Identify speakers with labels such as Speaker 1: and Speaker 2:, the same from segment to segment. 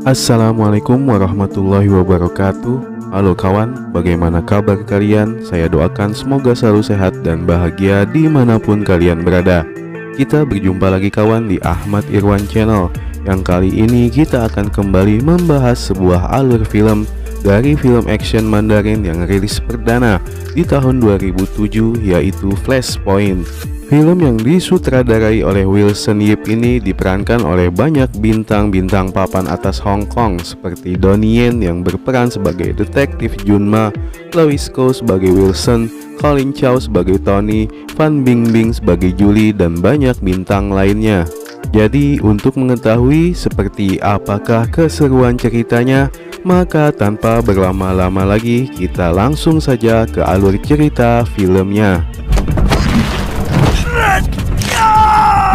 Speaker 1: Assalamualaikum warahmatullahi wabarakatuh. Halo kawan, bagaimana kabar kalian? Saya doakan semoga selalu sehat dan bahagia dimanapun kalian berada. Kita berjumpa lagi kawan di Ahmad Irwan Channel. Yang kali ini kita akan kembali membahas sebuah alur film dari film action Mandarin yang rilis perdana di tahun 2007, yaitu Flashpoint. Film yang disutradarai oleh Wilson Yip ini diperankan oleh banyak bintang-bintang papan atas Hong Kong seperti Donnie Yen yang berperan sebagai detektif Junma, Lois Kouh sebagai Wilson, Colin Chow sebagai Tony, Fan Bingbing sebagai Julie, dan banyak bintang lainnya. Jadi untuk mengetahui seperti apakah keseruan ceritanya, maka tanpa berlama-lama lagi kita langsung saja ke alur cerita filmnya.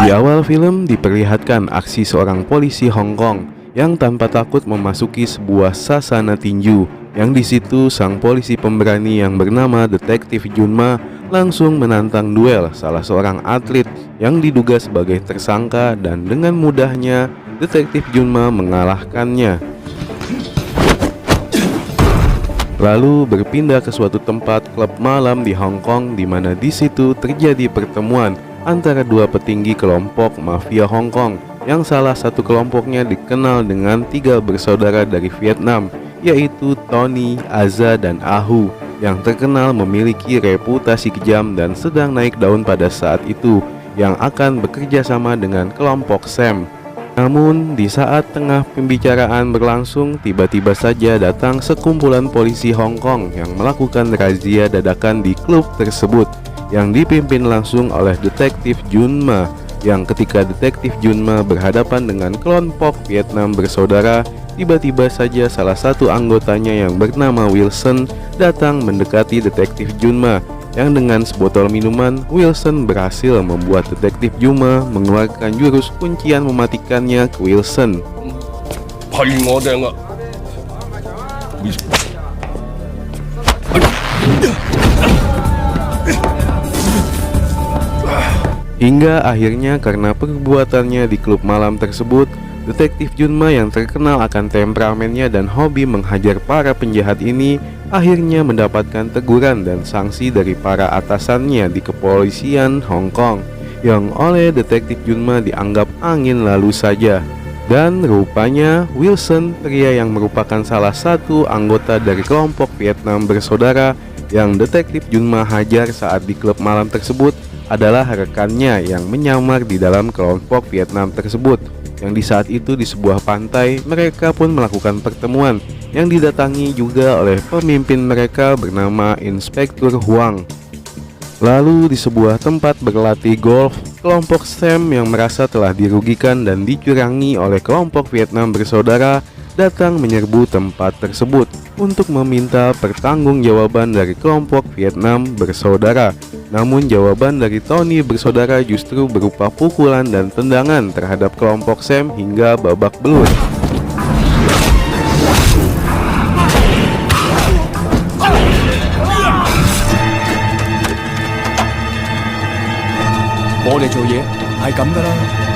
Speaker 1: Di awal film diperlihatkan aksi seorang polisi Hong Kong yang tanpa takut memasuki sebuah sasana tinju, yang di situ sang polisi pemberani yang bernama Detektif Junma langsung menantang duel salah seorang atlet yang diduga sebagai tersangka, dan dengan mudahnya Detektif Junma mengalahkannya. Lalu berpindah ke suatu tempat klub malam di Hong Kong, di mana di situ terjadi pertemuan antara dua petinggi kelompok mafia Hong Kong, yang salah satu kelompoknya dikenal dengan tiga bersaudara dari Vietnam, yaitu Tony, Aza, dan Ahu, yang terkenal memiliki reputasi kejam dan sedang naik daun pada saat itu, yang akan bekerja sama dengan kelompok Sam. Namun di saat tengah pembicaraan berlangsung, tiba-tiba saja datang sekumpulan polisi Hong Kong yang melakukan razia dadakan di klub tersebut, yang dipimpin langsung oleh Detektif Junma, yang ketika Detektif Junma berhadapan dengan kelompok Vietnam bersaudara, tiba-tiba saja salah satu anggotanya yang bernama Wilson datang mendekati Detektif Junma, yang dengan sebotol minuman, Wilson berhasil membuat Detektif Junma mengeluarkan jurus kuncian mematikannya ke Wilson. Hingga akhirnya karena perbuatannya di klub malam tersebut, Detektif Junma yang terkenal akan temperamennya dan hobi menghajar para penjahat ini akhirnya mendapatkan teguran dan sanksi dari para atasannya di kepolisian Hong Kong, yang oleh Detektif Junma dianggap angin lalu saja. Dan rupanya Wilson, pria yang merupakan salah satu anggota dari kelompok Vietnam bersaudara yang Detektif Junma hajar saat di klub malam tersebut, adalah rekannya yang menyamar di dalam kelompok Vietnam tersebut, yang di saat itu di sebuah pantai mereka pun melakukan pertemuan yang didatangi juga oleh pemimpin mereka bernama Inspektur Huang. Lalu di sebuah tempat berlatih golf, kelompok Sam yang merasa telah dirugikan dan dicurangi oleh kelompok Vietnam bersaudara datang menyerbu tempat tersebut untuk meminta pertanggungjawaban dari kelompok Vietnam bersaudara. Namun jawaban dari Tony bersaudara justru berupa pukulan dan tendangan terhadap kelompok Sam hingga babak belur.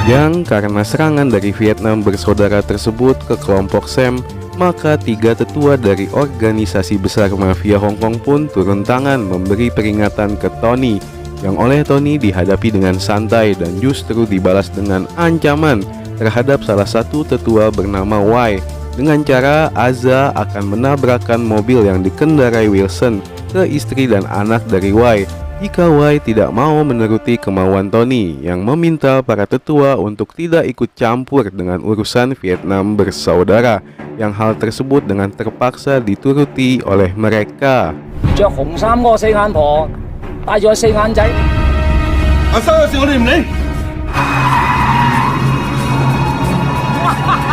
Speaker 1: Yang karena serangan dari Vietnam bersaudara tersebut ke kelompok Sam, maka tiga tetua dari organisasi besar mafia Hong Kong pun turun tangan memberi peringatan ke Tony, yang oleh Tony dihadapi dengan santai dan justru dibalas dengan ancaman terhadap salah satu tetua bernama Y, dengan cara Aza akan menabrakkan mobil yang dikendarai Wilson ke istri dan anak dari Y jika Y tidak mau menuruti kemauan Tony, yang meminta para tetua untuk tidak ikut campur dengan urusan Vietnam bersaudara, yang hal tersebut dengan terpaksa dituruti oleh mereka.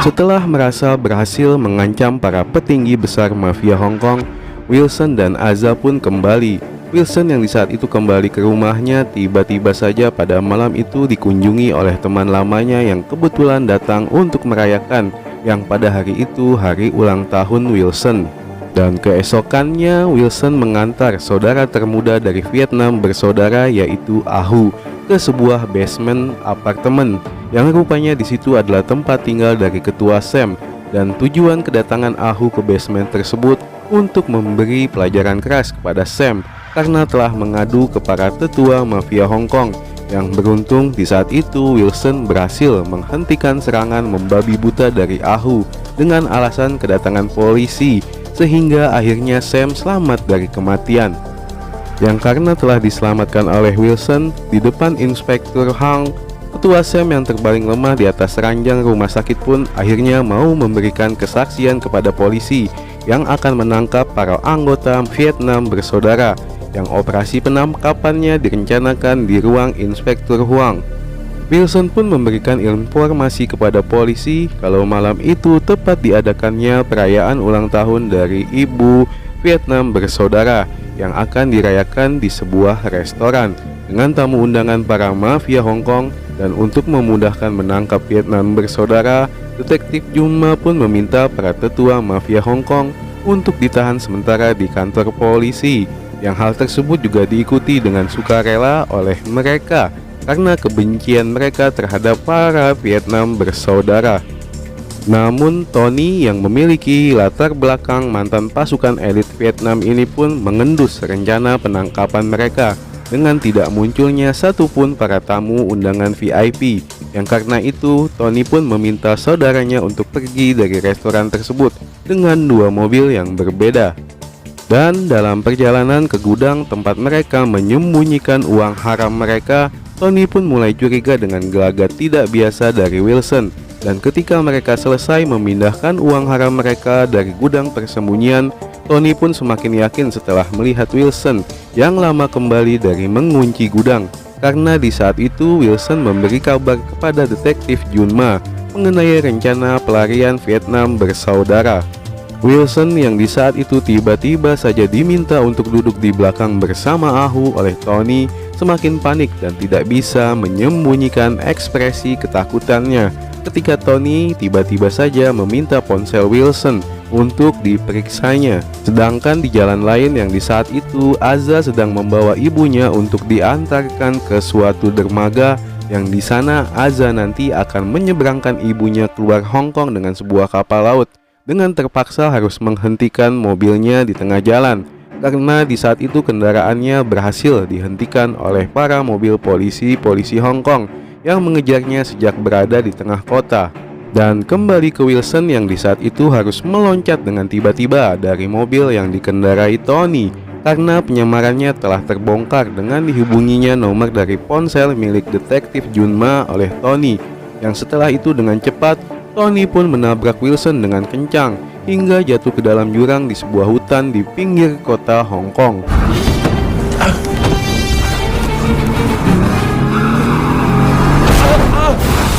Speaker 1: Setelah merasa berhasil mengancam para petinggi besar mafia Hong Kong, Wilson dan Aza pun kembali. Wilson yang di saat itu kembali ke rumahnya, tiba-tiba saja pada malam itu dikunjungi oleh teman lamanya yang kebetulan datang untuk merayakan yang pada hari itu hari ulang tahun Wilson. Dan keesokannya Wilson mengantar saudara termuda dari Vietnam bersaudara yaitu Ahu ke sebuah basement apartemen yang rupanya di situ adalah tempat tinggal dari ketua Sam, dan tujuan kedatangan Ahu ke basement tersebut untuk memberi pelajaran keras kepada Sam karena telah mengadu ke para tetua mafia Hong Kong. Yang beruntung di saat itu Wilson berhasil menghentikan serangan membabi buta dari Ahu dengan alasan kedatangan polisi, sehingga akhirnya Sam selamat dari kematian. Yang karena telah diselamatkan oleh Wilson di depan Inspektur Hang, ketua Sam yang terbaring lemah di atas ranjang rumah sakit pun akhirnya mau memberikan kesaksian kepada polisi yang akan menangkap para anggota Vietnam bersaudara yang operasi penangkapannya direncanakan di ruang Inspektur Huang. Wilson pun memberikan informasi kepada polisi kalau malam itu tepat diadakannya perayaan ulang tahun dari ibu Vietnam bersaudara yang akan dirayakan di sebuah restoran dengan tamu undangan para mafia Hong Kong. Dan untuk memudahkan menangkap Vietnam bersaudara, Detektif Jun Ma pun meminta para tetua mafia Hong Kong untuk ditahan sementara di kantor polisi, yang hal tersebut juga diikuti dengan sukarela oleh mereka karena kebencian mereka terhadap para Vietnam bersaudara. Namun Tony yang memiliki latar belakang mantan pasukan elit Vietnam ini pun mengendus rencana penangkapan mereka dengan tidak munculnya satupun para tamu undangan VIP. Yang karena itu Tony pun meminta saudaranya untuk pergi dari restoran tersebut dengan 2 mobil yang berbeda. Dan dalam perjalanan ke gudang tempat mereka menyembunyikan uang haram mereka, Tony pun mulai curiga dengan gelagat tidak biasa dari Wilson. Dan ketika mereka selesai memindahkan uang haram mereka dari gudang persembunyian, Tony pun semakin yakin setelah melihat Wilson yang lama kembali dari mengunci gudang. Karena di saat itu Wilson memberi kabar kepada Detektif Jun Ma mengenai rencana pelarian Vietnam bersaudara. Wilson yang di saat itu tiba-tiba saja diminta untuk duduk di belakang bersama Ahu oleh Tony semakin panik dan tidak bisa menyembunyikan ekspresi ketakutannya ketika Tony tiba-tiba saja meminta ponsel Wilson untuk diperiksanya. Sedangkan di jalan lain yang di saat itu Aza sedang membawa ibunya untuk diantarkan ke suatu dermaga yang di sana Aza nanti akan menyeberangkan ibunya keluar Hong Kong dengan sebuah kapal laut, dengan terpaksa harus menghentikan mobilnya di tengah jalan karena di saat itu kendaraannya berhasil dihentikan oleh para mobil polisi Hong Kong yang mengejarnya sejak berada di tengah kota. Dan kembali ke Wilson yang di saat itu harus meloncat dengan tiba-tiba dari mobil yang dikendarai Tony karena penyamarannya telah terbongkar dengan dihubunginya nomor dari ponsel milik Detektif Jun Ma oleh Tony. Yang setelah itu dengan cepat Tony pun menabrak Wilson dengan kencang hingga jatuh ke dalam jurang di sebuah hutan di pinggir kota Hong Kong.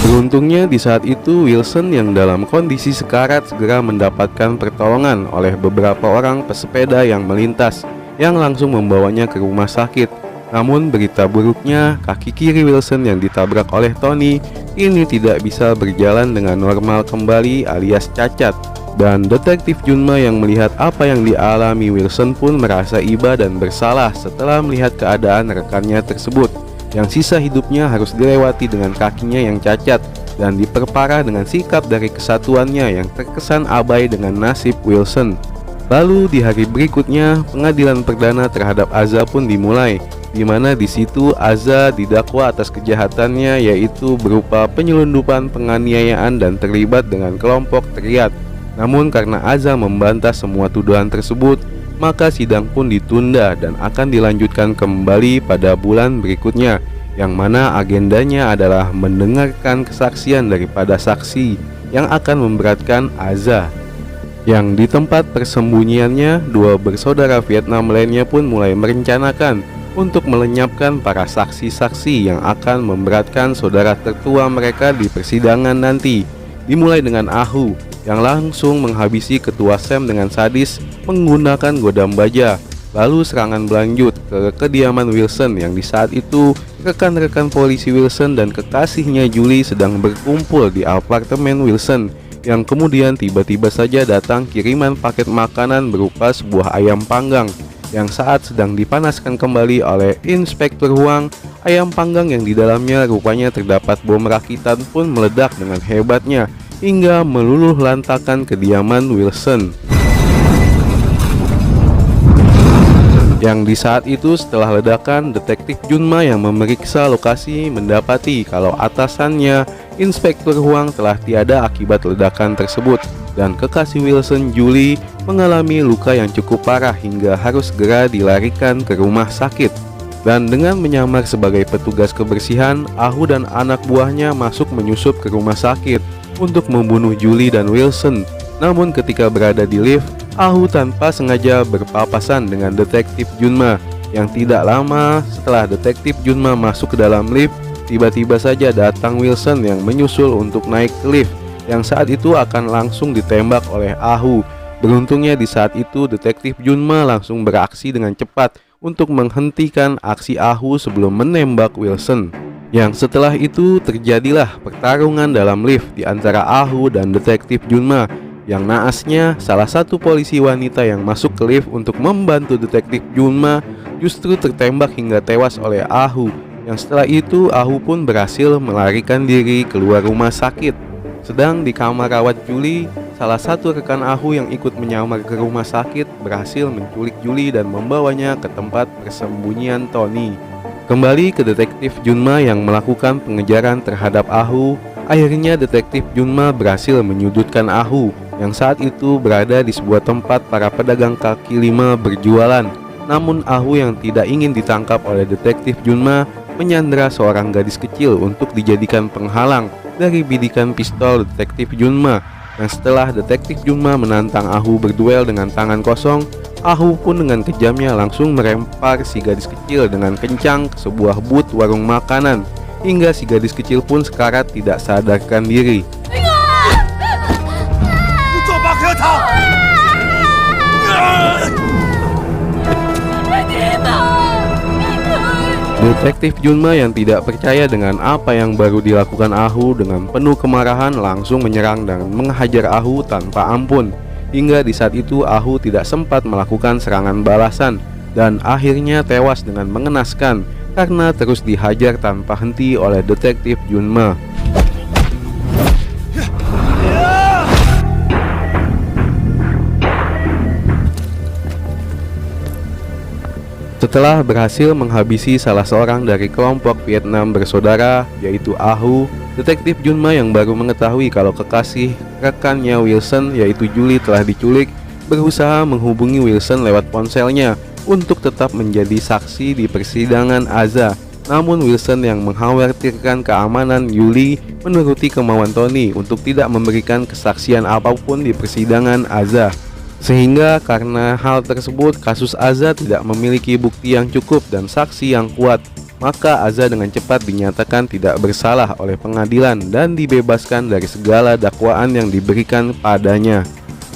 Speaker 1: Beruntungnya di saat itu Wilson yang dalam kondisi sekarat segera mendapatkan pertolongan oleh beberapa orang pesepeda yang melintas yang langsung membawanya ke rumah sakit. Namun berita buruknya, kaki kiri Wilson yang ditabrak oleh Tony ini tidak bisa berjalan dengan normal kembali alias cacat. Dan Detektif Jun Ma yang melihat apa yang dialami Wilson pun merasa iba dan bersalah setelah melihat keadaan rekannya tersebut yang sisa hidupnya harus dilewati dengan kakinya yang cacat dan diperparah dengan sikap dari kesatuannya yang terkesan abai dengan nasib Wilson. Lalu di hari berikutnya pengadilan perdana terhadap Aza pun dimulai, di mana di situ Aza didakwa atas kejahatannya yaitu berupa penyelundupan, penganiayaan dan terlibat dengan kelompok Triad. Namun karena Aza membantah semua tuduhan tersebut, maka sidang pun ditunda dan akan dilanjutkan kembali pada bulan berikutnya, yang mana agendanya adalah mendengarkan kesaksian daripada saksi yang akan memberatkan Aza. Yang di tempat persembunyiannya, 2 bersaudara Vietnam lainnya pun mulai merencanakan untuk melenyapkan para saksi-saksi yang akan memberatkan saudara tertua mereka di persidangan nanti. Dimulai dengan Ahu yang langsung menghabisi ketua Sam dengan sadis menggunakan godam baja. Lalu serangan berlanjut ke kediaman Wilson yang di saat itu rekan-rekan polisi Wilson dan kekasihnya Julie sedang berkumpul di apartemen Wilson, yang kemudian tiba-tiba saja datang kiriman paket makanan berupa sebuah ayam panggang yang saat sedang dipanaskan kembali oleh Inspektur Huang. Ayam panggang yang di dalamnya rupanya terdapat bom rakitan pun meledak dengan hebatnya, hingga meluluh lantakan kediaman Wilson. Yang di saat itu setelah ledakan, detektif Junma yang memeriksa lokasi mendapati kalau atasannya, Inspektur Huang, telah tiada akibat ledakan tersebut, dan kekasih Wilson, Julie, mengalami luka yang cukup parah hingga harus segera dilarikan ke rumah sakit. Dan dengan menyamar sebagai petugas kebersihan, Ahu dan anak buahnya masuk menyusup ke rumah sakit untuk membunuh Julie dan Wilson. Namun ketika berada di lift, Ahu tanpa sengaja berpapasan dengan detektif Junma. Yang tidak lama setelah detektif Junma masuk ke dalam lift, tiba-tiba saja datang Wilson yang menyusul untuk naik ke lift, yang saat itu akan langsung ditembak oleh Ahu. Beruntungnya di saat itu detektif Junma langsung beraksi dengan cepat untuk menghentikan aksi Ahu sebelum menembak Wilson. Yang setelah itu terjadilah pertarungan dalam lift di antara Ahu dan detektif Junma. Yang naasnya, salah satu polisi wanita yang masuk ke lift untuk membantu detektif Junma justru tertembak hingga tewas oleh Ahu. Yang setelah itu Ahu pun berhasil melarikan diri keluar rumah sakit. Sedang di kamar rawat Julie, salah satu rekan Ahu yang ikut menyamar ke rumah sakit berhasil menculik Julie dan membawanya ke tempat persembunyian Tony. Kembali ke detektif Junma yang melakukan pengejaran terhadap Ahu. Akhirnya detektif Junma berhasil menyudutkan Ahu yang saat itu berada di sebuah tempat para pedagang kaki lima berjualan. Namun Ahu yang tidak ingin ditangkap oleh detektif Junma menyandera seorang gadis kecil untuk dijadikan penghalang dari bidikan pistol detektif Junma. Dan setelah detektif Junma menantang Ahu berduel dengan tangan kosong, Ahu pun dengan kejamnya langsung merempar si gadis kecil dengan kencang ke sebuah booth warung makanan, hingga si gadis kecil pun sekarat tidak sadarkan diri. Detektif Junma yang tidak percaya dengan apa yang baru dilakukan Ahu dengan penuh kemarahan langsung menyerang dan menghajar Ahu tanpa ampun. Hingga di saat itu Ahu tidak sempat melakukan serangan balasan dan akhirnya tewas dengan mengenaskan karena terus dihajar tanpa henti oleh detektif Junma. Setelah berhasil menghabisi salah seorang dari kelompok Vietnam bersaudara, yaitu Ahu, detektif Junma yang baru mengetahui kalau kekasih rekannya Wilson, yaitu Julie, telah diculik, berusaha menghubungi Wilson lewat ponselnya untuk tetap menjadi saksi di persidangan Aza. Namun Wilson yang mengkhawatirkan keamanan Julie menuruti kemauan Tony untuk tidak memberikan kesaksian apapun di persidangan Aza. Sehingga karena hal tersebut, kasus Aza tidak memiliki bukti yang cukup dan saksi yang kuat, maka Aza dengan cepat dinyatakan tidak bersalah oleh pengadilan dan dibebaskan dari segala dakwaan yang diberikan padanya.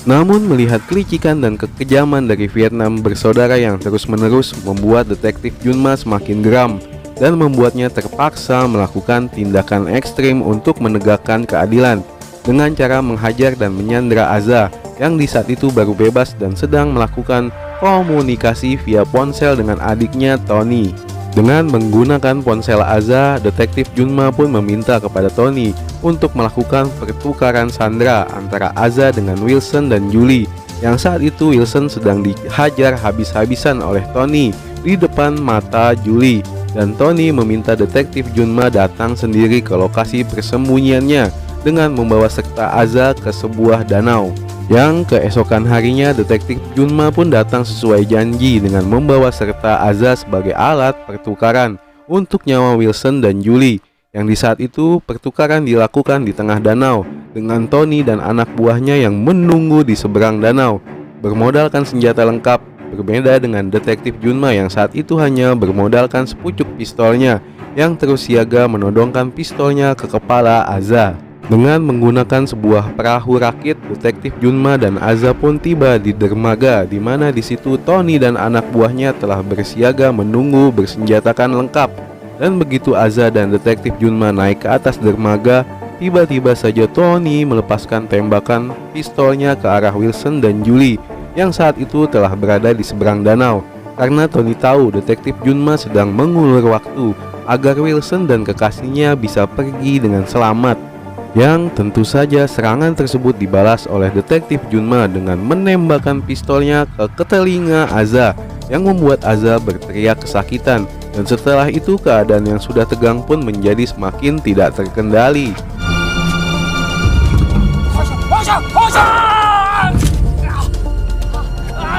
Speaker 1: Namun melihat kelicikan dan kekejaman dari Vietnam bersaudara yang terus-menerus membuat detektif Junma semakin geram dan membuatnya terpaksa melakukan tindakan ekstrim untuk menegakkan keadilan dengan cara menghajar dan menyandera Aza yang di saat itu baru bebas dan sedang melakukan komunikasi via ponsel dengan adiknya Tony. Dengan menggunakan ponsel Aza, detektif Junma pun meminta kepada Tony untuk melakukan pertukaran sandera antara Aza dengan Wilson dan Julie, yang saat itu Wilson sedang dihajar habis-habisan oleh Tony di depan mata Julie, dan Tony meminta detektif Junma datang sendiri ke lokasi persembunyiannya dengan membawa serta Aza ke sebuah danau. Yang keesokan harinya detektif Junma pun datang sesuai janji dengan membawa serta Aza sebagai alat pertukaran untuk nyawa Wilson dan Julie. Yang di saat itu pertukaran dilakukan di tengah danau dengan Tony dan anak buahnya yang menunggu di seberang danau bermodalkan senjata lengkap, berbeda dengan detektif Junma yang saat itu hanya bermodalkan sepucuk pistolnya yang terus siaga menodongkan pistolnya ke kepala Aza. Dengan menggunakan sebuah perahu rakit, detektif Junma dan Aza pun tiba di dermaga, di mana di situ Tony dan anak buahnya telah bersiaga menunggu bersenjatakan lengkap. Dan begitu Aza dan detektif Junma naik ke atas dermaga, tiba-tiba saja Tony melepaskan tembakan pistolnya ke arah Wilson dan Julie yang saat itu telah berada di seberang danau. Karena Tony tahu detektif Junma sedang mengulur waktu agar Wilson dan kekasihnya bisa pergi dengan selamat. Yang tentu saja serangan tersebut dibalas oleh detektif Junma dengan menembakkan pistolnya ke telinga Aza, yang membuat Aza berteriak kesakitan. Dan setelah itu keadaan yang sudah tegang pun menjadi semakin tidak terkendali.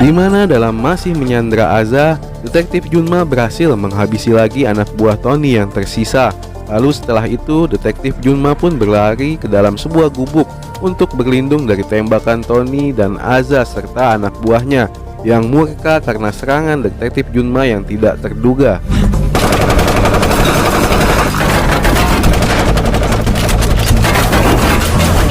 Speaker 1: Di mana dalam masih menyandra Aza, detektif Junma berhasil menghabisi lagi anak buah Tony yang tersisa. Lalu setelah itu detektif Junma pun berlari ke dalam sebuah gubuk untuk berlindung dari tembakan Tony dan Aza serta anak buahnya yang murka karena serangan detektif Junma yang tidak terduga.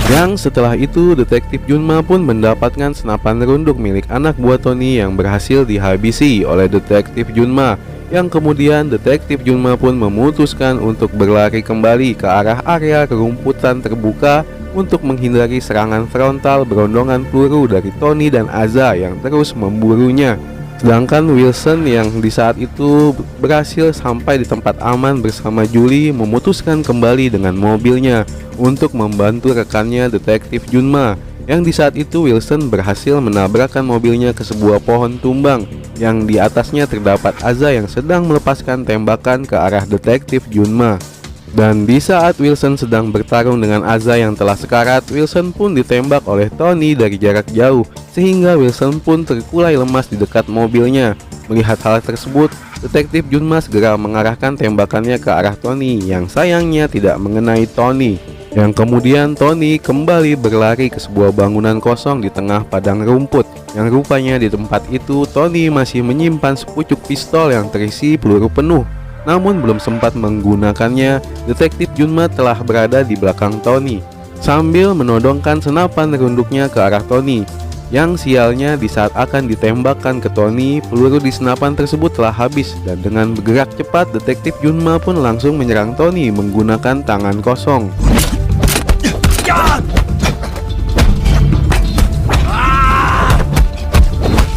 Speaker 1: Yang setelah itu detektif Junma pun mendapatkan senapan runduk milik anak buah Tony yang berhasil dihabisi oleh detektif Junma. Yang kemudian detektif Junma pun memutuskan untuk berlari kembali ke arah area kerumputan terbuka untuk menghindari serangan frontal berondongan peluru dari Tony dan Aza yang terus memburunya. Sedangkan Wilson yang di saat itu berhasil sampai di tempat aman bersama Julie memutuskan kembali dengan mobilnya untuk membantu rekannya detektif Junma. Yang di saat itu Wilson berhasil menabrakkan mobilnya ke sebuah pohon tumbang yang di atasnya terdapat Aza yang sedang melepaskan tembakan ke arah detektif Junma. Dan di saat Wilson sedang bertarung dengan Aza yang telah sekarat, Wilson pun ditembak oleh Tony dari jarak jauh, sehingga Wilson pun terkulai lemas di dekat mobilnya. Melihat hal tersebut, detektif Junma segera mengarahkan tembakannya ke arah Tony yang sayangnya tidak mengenai Tony. Yang kemudian Tony kembali berlari ke sebuah bangunan kosong di tengah padang rumput. Yang rupanya di tempat itu Tony masih menyimpan sepucuk pistol yang terisi peluru penuh. Namun belum sempat menggunakannya, detektif Junma telah berada di belakang Tony sambil menodongkan senapan runduknya ke arah Tony. Yang sialnya di saat akan ditembakkan ke Tony, peluru di senapan tersebut telah habis. Dan dengan bergerak cepat, detektif Junma pun langsung menyerang Tony menggunakan tangan kosong.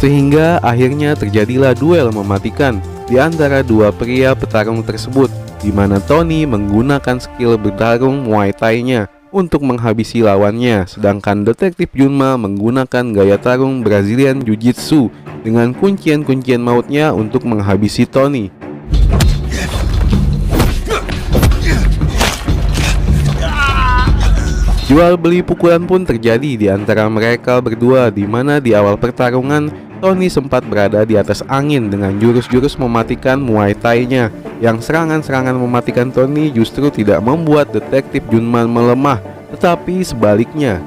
Speaker 1: Sehingga akhirnya terjadilah duel mematikan di antara dua pria petarung tersebut, di mana Tony menggunakan skill bertarung Muay Thai-nya untuk menghabisi lawannya, sedangkan detektif Junma menggunakan gaya tarung Brazilian Jiu-Jitsu dengan kuncian-kuncian mautnya untuk menghabisi Tony. Jual beli pukulan pun terjadi di antara mereka berdua, di mana di awal pertarungan Tony sempat berada di atas angin dengan jurus-jurus mematikan Muay Thai-nya. Yang serangan-serangan mematikan Tony justru tidak membuat detektif Junma melemah, tetapi sebaliknya.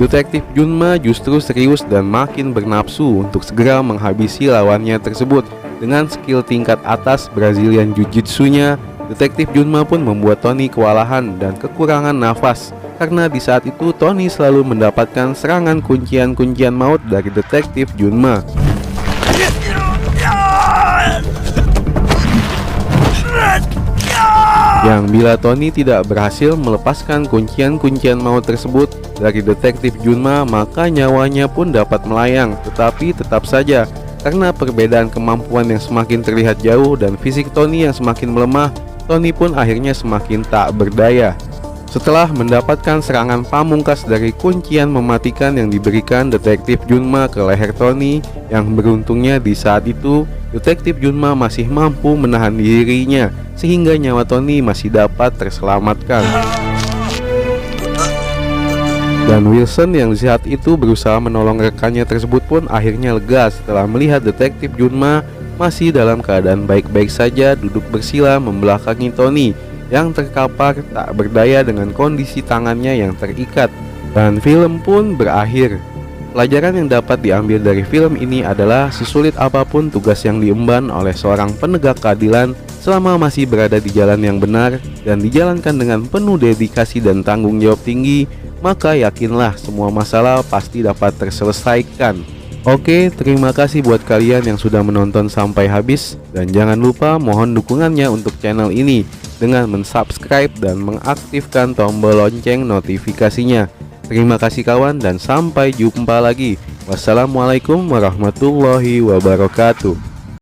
Speaker 1: Detektif Junma justru serius dan makin bernafsu untuk segera menghabisi lawannya tersebut. Dengan skill tingkat atas Brazilian Jiu-Jitsu-nya, detektif Junma pun membuat Tony kewalahan dan kekurangan nafas. Karena di saat itu Tony selalu mendapatkan serangan kuncian-kuncian maut dari detektif Junma. Yang bila Tony tidak berhasil melepaskan kuncian-kuncian maut tersebut dari detektif Junma, maka nyawanya pun dapat melayang. Tetapi tetap saja, karena perbedaan kemampuan yang semakin terlihat jauh dan fisik Tony yang semakin melemah, Tony pun akhirnya semakin tak berdaya. Setelah mendapatkan serangan pamungkas dari kuncian mematikan yang diberikan detektif Junma ke leher Tony, yang beruntungnya di saat itu detektif Junma masih mampu menahan dirinya sehingga nyawa Tony masih dapat terselamatkan. Dan Wilson yang di saat itu berusaha menolong rekannya tersebut pun akhirnya lega setelah melihat detektif Junma masih dalam keadaan baik-baik saja duduk bersila membelakangi Tony yang terkapar tak berdaya dengan kondisi tangannya yang terikat. Dan film pun berakhir. Pelajaran yang dapat diambil dari film ini adalah sesulit apapun tugas yang diemban oleh seorang penegak keadilan, selama masih berada di jalan yang benar dan dijalankan dengan penuh dedikasi dan tanggung jawab tinggi, maka yakinlah semua masalah pasti dapat terselesaikan. Oke, terima kasih buat kalian yang sudah menonton sampai habis. Dan jangan lupa mohon dukungannya untuk channel ini dengan mensubscribe dan mengaktifkan tombol lonceng notifikasinya. Terima kasih kawan dan sampai jumpa lagi. Wassalamualaikum warahmatullahi wabarakatuh.